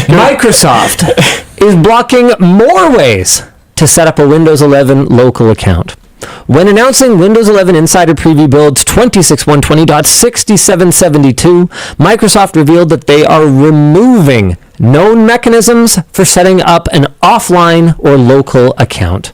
Microsoft is blocking more ways to set up a Windows 11 local account. When announcing Windows 11 Insider Preview builds 26.120.6772, Microsoft revealed that they are removing known mechanisms for setting up an offline or local account.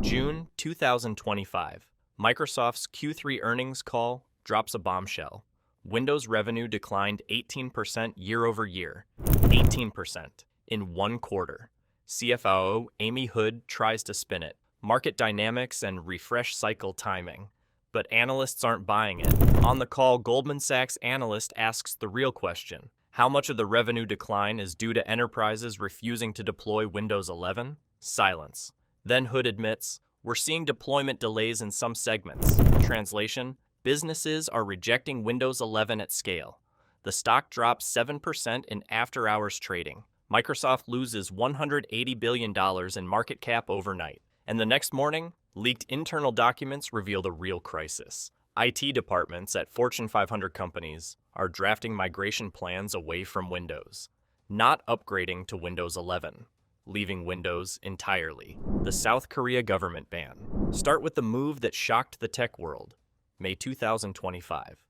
June 2025, Microsoft's Q3 earnings call drops a bombshell. Windows revenue declined 18% year over year. 18% in one quarter. CFO Amy Hood tries to spin it. Market dynamics and refresh cycle timing. But analysts aren't buying it. On the call, Goldman Sachs analyst asks the real question. How much of the revenue decline is due to enterprises refusing to deploy Windows 11? Silence. Then Hood admits, we're seeing deployment delays in some segments. Translation, businesses are rejecting Windows 11 at scale. The stock drops 7% in after-hours trading. Microsoft loses $180 billion in market cap overnight. And the next morning, leaked internal documents reveal the real crisis. IT departments at Fortune 500 companies are drafting migration plans away from Windows, not upgrading to Windows 11, leaving Windows entirely. The South Korea government ban. Start with the move that shocked the tech world. May 2025.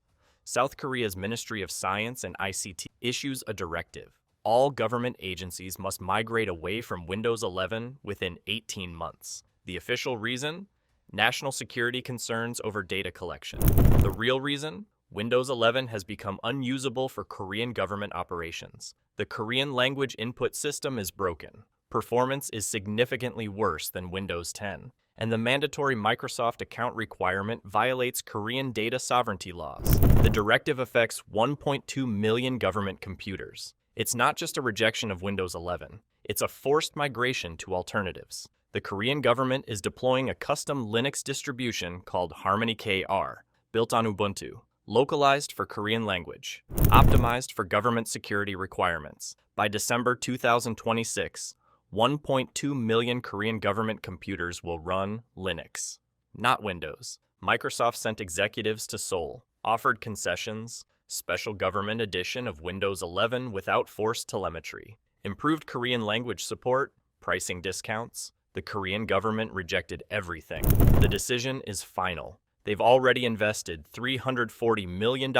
South Korea's Ministry of Science and ICT issues a directive. All government agencies must migrate away from Windows 11 within 18 months. The official reason? National security concerns over data collection. The real reason? Windows 11 has become unusable for Korean government operations. The Korean language input system is broken. Performance is significantly worse than Windows 10. And the mandatory Microsoft account requirement violates Korean data sovereignty laws. The directive affects 1.2 million government computers. It's not just a rejection of Windows 11. It's a forced migration to alternatives. The Korean government is deploying a custom Linux distribution called Harmony KR, built on Ubuntu, localized for Korean language, optimized for government security requirements. By December 2026, 1.2 million Korean government computers will run Linux, not Windows. Microsoft sent executives to Seoul, offered concessions, special government edition of Windows 11 without forced telemetry, improved Korean language support, pricing discounts. The Korean government rejected everything. The decision is final. They've already invested $340 million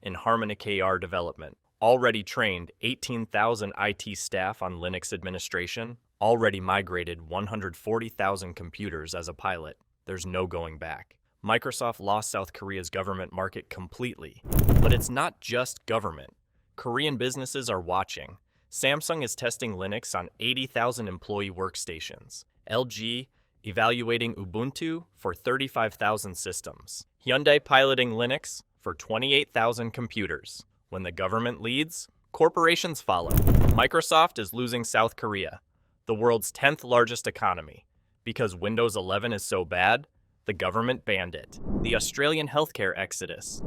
in Harmony KR development, already trained 18,000 IT staff on Linux administration, already migrated 140,000 computers as a pilot. There's no going back. Microsoft lost South Korea's government market completely. But it's not just government. Korean businesses are watching. Samsung is testing Linux on 80,000 employee workstations. LG evaluating Ubuntu for 35,000 systems. Hyundai piloting Linux for 28,000 computers. When the government leads, corporations follow. Microsoft is losing South Korea, the world's 10th largest economy. Because Windows 11 is so bad, the government banned it. The Australian healthcare exodus.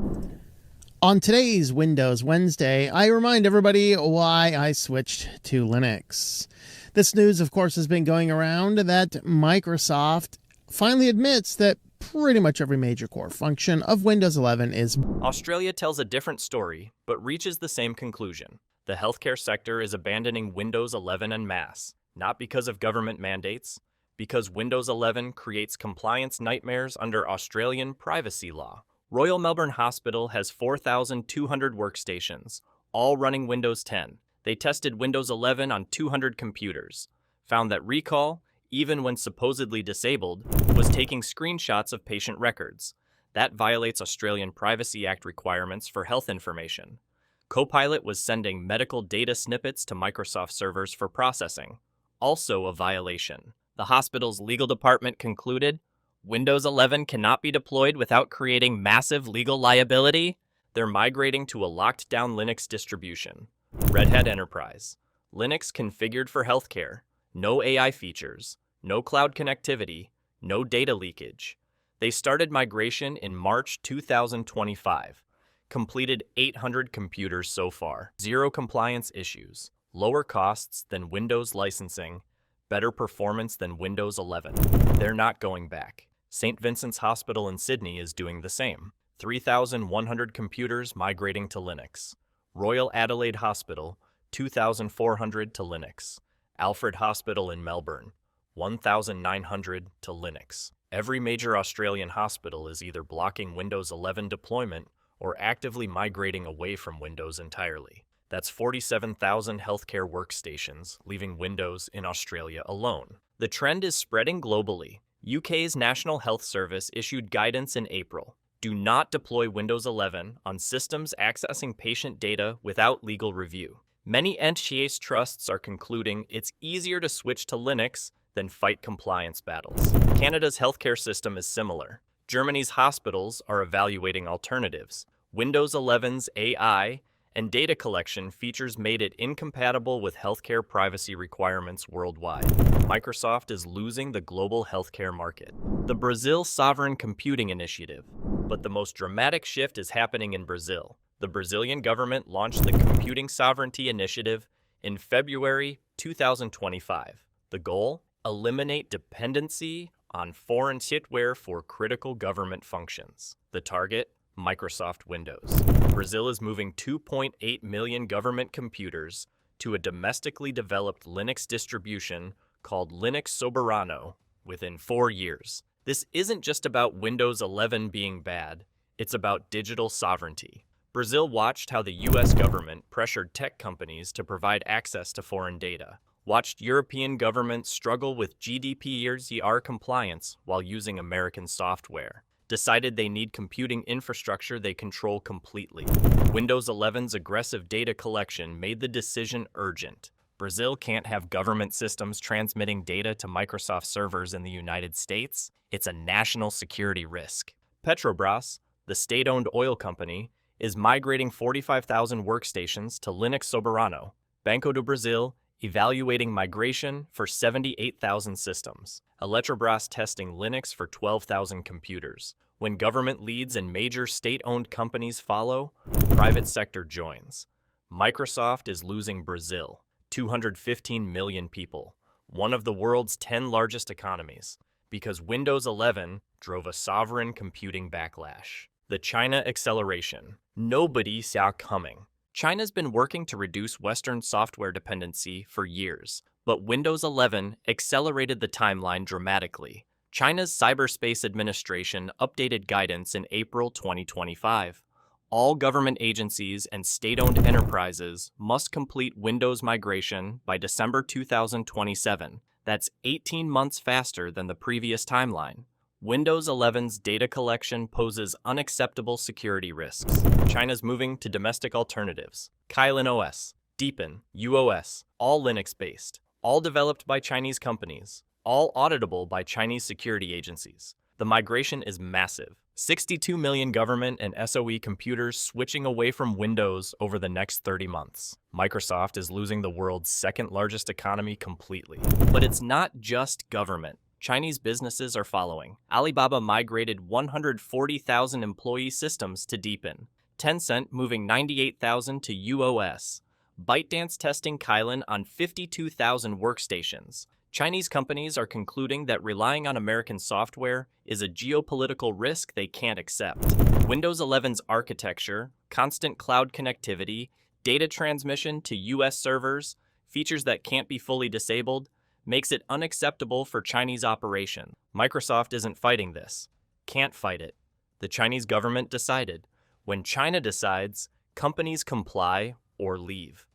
On today's Windows Wednesday, I remind everybody why I switched to Linux. This news, of course, has been going around that Microsoft finally admits that pretty much every major core function of Windows 11 is... Australia tells a different story, but reaches the same conclusion. The healthcare sector is abandoning Windows 11 en masse, not because of government mandates, because Windows 11 creates compliance nightmares under Australian privacy law. Royal Melbourne Hospital has 4,200 workstations, all running Windows 10. They tested Windows 11 on 200 computers, found that recall, even when supposedly disabled, was taking screenshots of patient records. That violates Australian Privacy Act requirements for health information. Copilot was sending medical data snippets to Microsoft servers for processing, also a violation. The hospital's legal department concluded, Windows 11 cannot be deployed without creating massive legal liability. They're migrating to a locked-down Linux distribution. Red Hat Enterprise. Linux configured for healthcare. No AI features. No cloud connectivity. No data leakage. They started migration in March 2025. Completed 800 computers so far. Zero compliance issues. Lower costs than Windows licensing. Better performance than Windows 11. They're not going back. St. Vincent's Hospital in Sydney is doing the same. 3,100 computers migrating to Linux. Royal Adelaide Hospital, 2,400 to Linux. Alfred Hospital in Melbourne, 1,900 to Linux. Every major Australian hospital is either blocking Windows 11 deployment or actively migrating away from Windows entirely. That's 47,000 healthcare workstations leaving Windows in Australia alone. The trend is spreading globally. UK's National Health Service issued guidance in April. Do not deploy Windows 11 on systems accessing patient data without legal review. Many NHS trusts are concluding it's easier to switch to Linux than fight compliance battles. Canada's healthcare system is similar. Germany's hospitals are evaluating alternatives. Windows 11's AI and data collection features made it incompatible with healthcare privacy requirements worldwide. Microsoft is losing the global healthcare market. The Brazil Sovereign Computing Initiative. But the most dramatic shift is happening in Brazil. The Brazilian government launched the Computing Sovereignty Initiative in February 2025. The goal? Eliminate dependency on foreign hardware for critical government functions. The target? Microsoft Windows. Brazil is moving 2.8 million government computers to a domestically developed Linux distribution called Linux Soberano within 4 years. This isn't just about Windows 11 being bad, it's about digital sovereignty. Brazil watched how the US government pressured tech companies to provide access to foreign data, watched European governments struggle with GDPR compliance while using American software, decided they need computing infrastructure they control completely. Windows 11's aggressive data collection made the decision urgent. Brazil can't have government systems transmitting data to Microsoft servers in the United States. It's a national security risk. Petrobras, the state-owned oil company, is migrating 45,000 workstations to Linux Soberano. Banco do Brasil evaluating migration for 78,000 systems. Eletrobras testing Linux for 12,000 computers. When government leads and major state-owned companies follow, private sector joins. Microsoft is losing Brazil, 215 million people, one of the world's 10 largest economies, because Windows 11 drove a sovereign computing backlash. The China acceleration. Nobody saw coming. China's been working to reduce Western software dependency for years, but Windows 11 accelerated the timeline dramatically. China's Cyberspace Administration updated guidance in April 2025. All government agencies and state-owned enterprises must complete Windows migration by December 2027. That's 18 months faster than the previous timeline. Windows 11's data collection poses unacceptable security risks. China's moving to domestic alternatives. Kylin OS, Deepin, UOS, all Linux-based, all developed by Chinese companies, all auditable by Chinese security agencies. The migration is massive. 62 million government and SOE computers switching away from Windows over the next 30 months. Microsoft is losing the world's second-largest economy completely. But it's not just government. Chinese businesses are following. Alibaba migrated 140,000 employee systems to Deepin. Tencent moving 98,000 to UOS. ByteDance testing Kylin on 52,000 workstations. Chinese companies are concluding that relying on American software is a geopolitical risk they can't accept. Windows 11's architecture, constant cloud connectivity, data transmission to US servers, features that can't be fully disabled, makes it unacceptable for Chinese operations. Microsoft isn't fighting this. Can't fight it. The Chinese government decided. When China decides, companies comply or leave.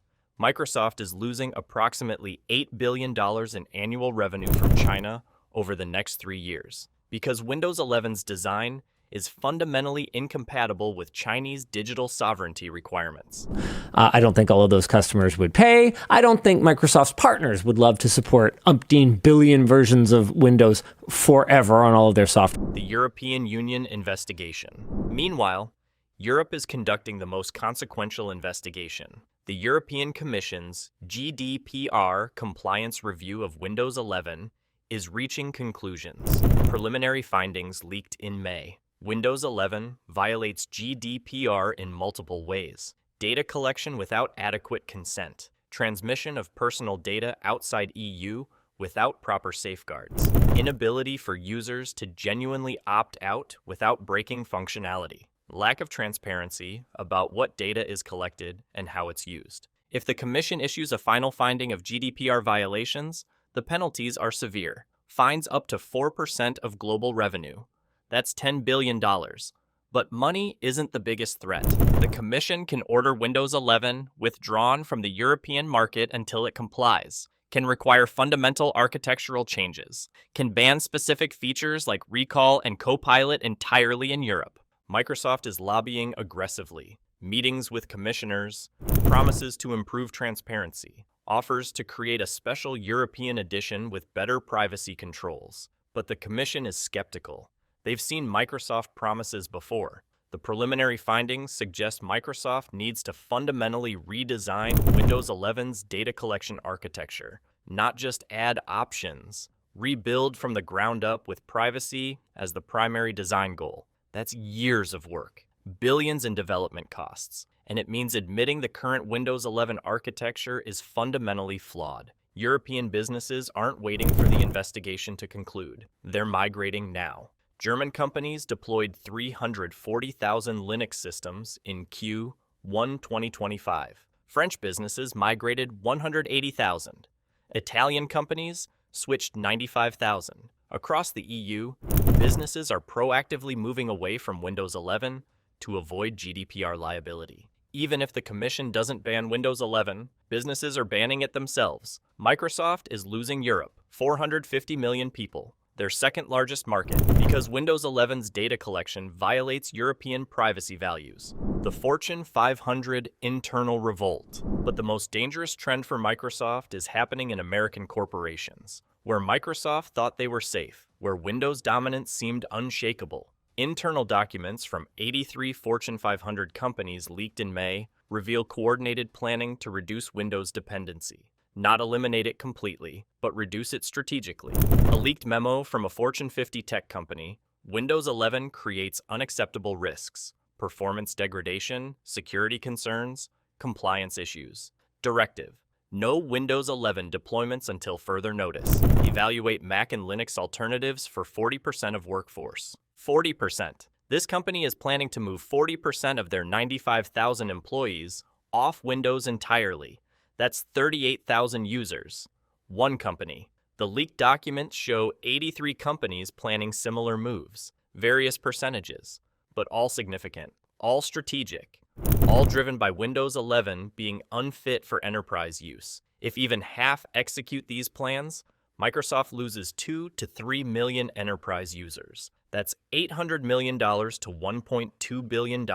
Microsoft is losing approximately $8 billion in annual revenue from China over the next 3 years, because Windows 11's design is fundamentally incompatible with Chinese digital sovereignty requirements. I don't think all of those customers would pay. I don't think Microsoft's partners would love to support umpteen billion versions of Windows forever on all of their software. The European Union investigation. Meanwhile, Europe is conducting the most consequential investigation. The European Commission's GDPR compliance review of Windows 11 is reaching conclusions. Preliminary findings leaked in May. Windows 11 violates GDPR in multiple ways. Data collection without adequate consent. Transmission of personal data outside EU without proper safeguards. Inability for users to genuinely opt out without breaking functionality. Lack of transparency about what data is collected and how it's used. If the Commission issues a final finding of GDPR violations, the penalties are severe. Fines up to 4% of global revenue. That's $10 billion. But money isn't the biggest threat. The Commission can order Windows 11 withdrawn from the European market until it complies, can require fundamental architectural changes, can ban specific features like Recall and Copilot entirely in Europe. Microsoft is lobbying aggressively. Meetings with commissioners, promises to improve transparency, offers to create a special European edition with better privacy controls. But the Commission is skeptical. They've seen Microsoft promises before. The preliminary findings suggest Microsoft needs to fundamentally redesign Windows 11's data collection architecture, not just add options. Rebuild from the ground up with privacy as the primary design goal. That's years of work, billions in development costs, and it means admitting the current Windows 11 architecture is fundamentally flawed. European businesses aren't waiting for the investigation to conclude. They're migrating now. German companies deployed 340,000 Linux systems in Q1 2025. French businesses migrated 180,000. Italian companies switched 95,000. Across the EU, businesses are proactively moving away from Windows 11 to avoid GDPR liability. Even if the Commission doesn't ban Windows 11, businesses are banning it themselves. Microsoft is losing Europe, 450 million people, their second largest market, because Windows 11's data collection violates European privacy values. The Fortune 500 internal revolt. But the most dangerous trend for Microsoft is happening in American corporations, where Microsoft thought they were safe, where Windows dominance seemed unshakable. Internal documents from 83 Fortune 500 companies leaked in May reveal coordinated planning to reduce Windows dependency. Not eliminate it completely, but reduce it strategically. A leaked memo from a Fortune 50 tech company, Windows 11 creates unacceptable risks, performance degradation, security concerns, compliance issues. Directive: no Windows 11 deployments until further notice. Evaluate Mac and Linux alternatives for 40% of workforce. 40%. This company is planning to move 40% of their 95,000 employees off Windows entirely. That's 38,000 users. One company. The leaked documents show 83 companies planning similar moves. Various percentages, but all significant, all strategic, all driven by Windows 11 being unfit for enterprise use. If even half execute these plans, Microsoft loses 2 to 3 million enterprise users. That's $800 million to $1.2 billion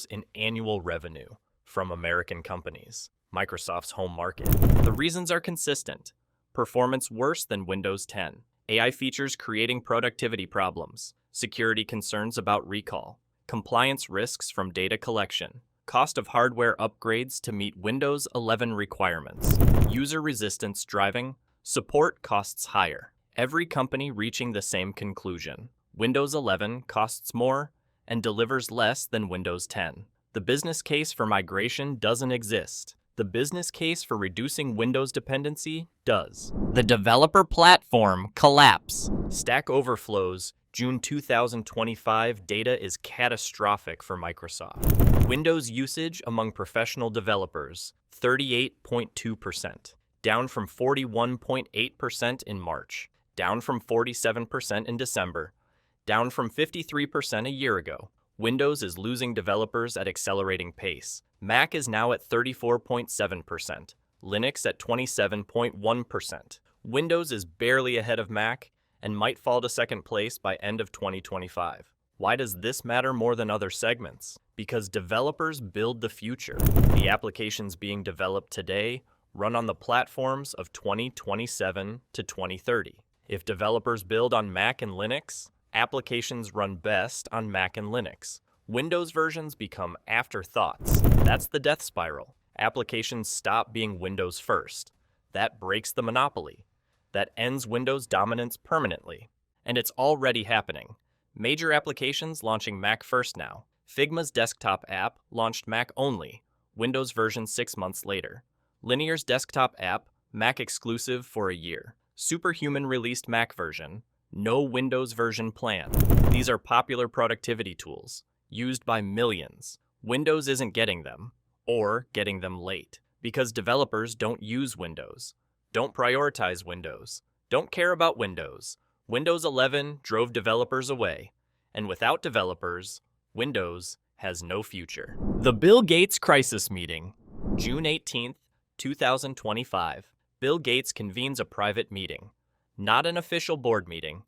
in annual revenue from American companies. Microsoft's home market. The reasons are consistent. Performance worse than Windows 10. AI features creating productivity problems. Security concerns about recall. Compliance risks from data collection. Cost of hardware upgrades to meet Windows 11 requirements. User resistance driving. Support costs higher. Every company reaching the same conclusion. Windows 11 costs more and delivers less than Windows 10. The business case for migration doesn't exist. The business case for reducing Windows dependency does. The developer platform collapse. Stack Overflow's June 2025 data is catastrophic for Microsoft. Windows usage among professional developers, 38.2%, down from 41.8% in March, down from 47% in December, down from 53% a year ago. Windows is losing developers at accelerating pace. Mac is now at 34.7%, Linux at 27.1%. Windows is barely ahead of Mac and might fall to second place by end of 2025. Why does this matter more than other segments? Because developers build the future. The applications being developed today run on the platforms of 2027 to 2030. If developers build on Mac and Linux, applications run best on Mac and Linux. Windows versions become afterthoughts. That's the death spiral. Applications stop being Windows first. That breaks the monopoly. That ends Windows dominance permanently. And it's already happening. Major applications launching Mac first now. Figma's desktop app launched Mac only, Windows version 6 months later. Linear's desktop app, Mac exclusive for a year. Superhuman released Mac version, no Windows version plan. These are popular productivity tools, used by millions. Windows isn't getting them, or getting them late. Because developers don't use Windows, don't prioritize Windows, don't care about Windows. Windows 11 drove developers away, and without developers, Windows has no future. The Bill Gates Crisis Meeting, June 18, 2025. Bill Gates convenes a private meeting, not an official board meeting,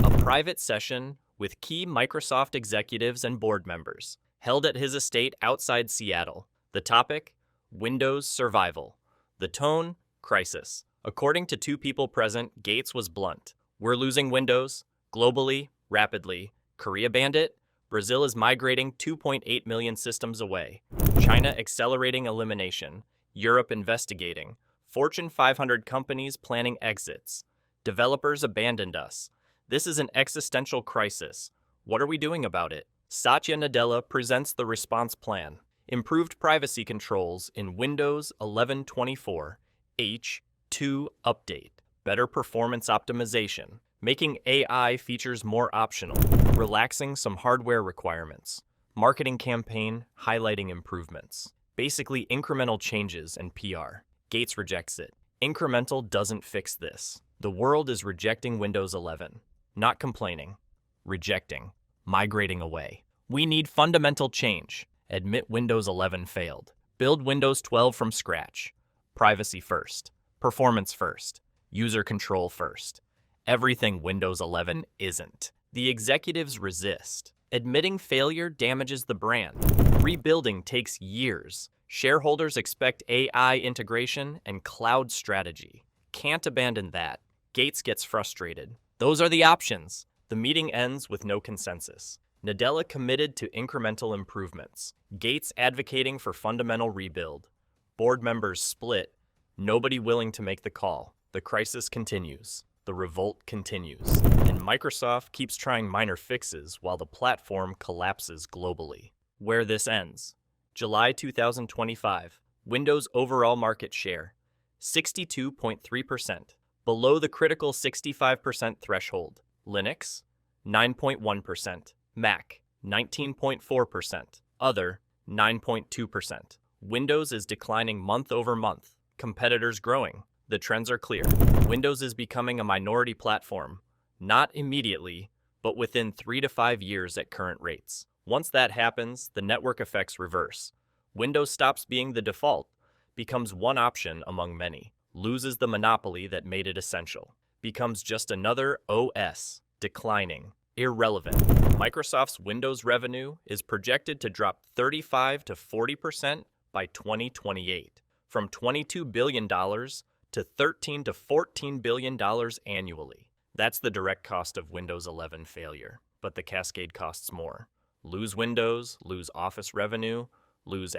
a private session with key Microsoft executives and board members, held at his estate outside Seattle. The topic, Windows survival. The tone, crisis. According to two people present, Gates was blunt. We're losing Windows, globally, rapidly. Korea banned it. Brazil is migrating 2.8 million systems away. China accelerating elimination. Europe investigating. Fortune 500 companies planning exits. Developers abandoned us. This is an existential crisis. What are we doing about it? Satya Nadella presents the response plan. Improved privacy controls in Windows 11.24 H2 update. Better performance optimization. Making AI features more optional. Relaxing some hardware requirements. Marketing campaign highlighting improvements. Basically incremental changes and PR. Gates rejects it. Incremental doesn't fix this. The world is rejecting Windows 11. Not complaining. Rejecting. Migrating away. We need fundamental change. Admit Windows 11 failed. Build Windows 12 from scratch. Privacy first. Performance first. User control first. Everything Windows 11 isn't. The executives resist. Admitting failure damages the brand. Rebuilding takes years. Shareholders expect AI integration and cloud strategy. Can't abandon that. Gates gets frustrated. Those are the options. The meeting ends with no consensus. Nadella committed to incremental improvements. Gates advocating for fundamental rebuild. Board members split. Nobody willing to make the call. The crisis continues. The revolt continues. And Microsoft keeps trying minor fixes while the platform collapses globally. Where this ends. July 2025. Windows overall market share, 62.3%, below the critical 65% threshold. Linux, 9.1%. Mac, 19.4%. Other, 9.2%. Windows is declining month over month. Competitors growing. The trends are clear. Windows is becoming a minority platform, not immediately, but within 3 to 5 years at current rates. Once that happens, the network effects reverse. Windows stops being the default, becomes one option among many, loses the monopoly that made it essential, becomes just another OS, declining, irrelevant. Microsoft's Windows revenue is projected to drop 35 to 40% by 2028, from $22 billion to $13 to $14 billion annually. That's the direct cost of Windows 11 failure, but the cascade costs more. Lose Windows, lose Office revenue, lose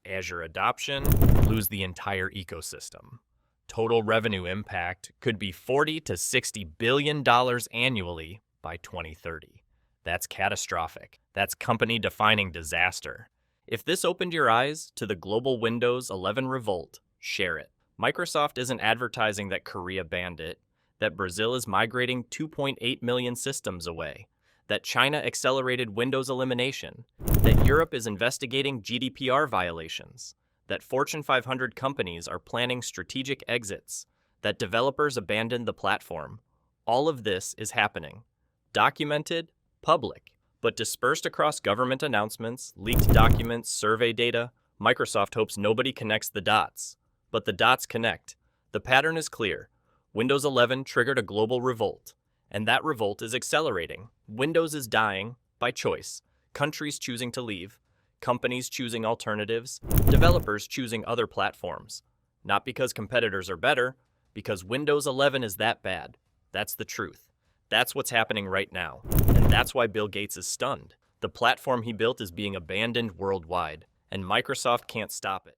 Azure adoption, lose the entire ecosystem. Total revenue impact could be $40 to $60 billion annually by 2030. That's catastrophic. That's company-defining disaster. If this opened your eyes to the global Windows 11 revolt, share it. Microsoft isn't advertising that Korea banned it, that Brazil is migrating 2.8 million systems away, that China accelerated Windows elimination, that Europe is investigating GDPR violations, that Fortune 500 companies are planning strategic exits, that developers abandoned the platform. All of this is happening. Documented, public, but dispersed across government announcements, leaked documents, survey data. Microsoft hopes nobody connects the dots. But the dots connect. The pattern is clear. Windows 11 triggered a global revolt, and that revolt is accelerating. Windows is dying by choice. Countries choosing to leave, companies choosing alternatives, developers choosing other platforms. Not because competitors are better, because Windows 11 is that bad. That's the truth. That's what's happening right now. And that's why Bill Gates is stunned. The platform he built is being abandoned worldwide, and Microsoft can't stop it.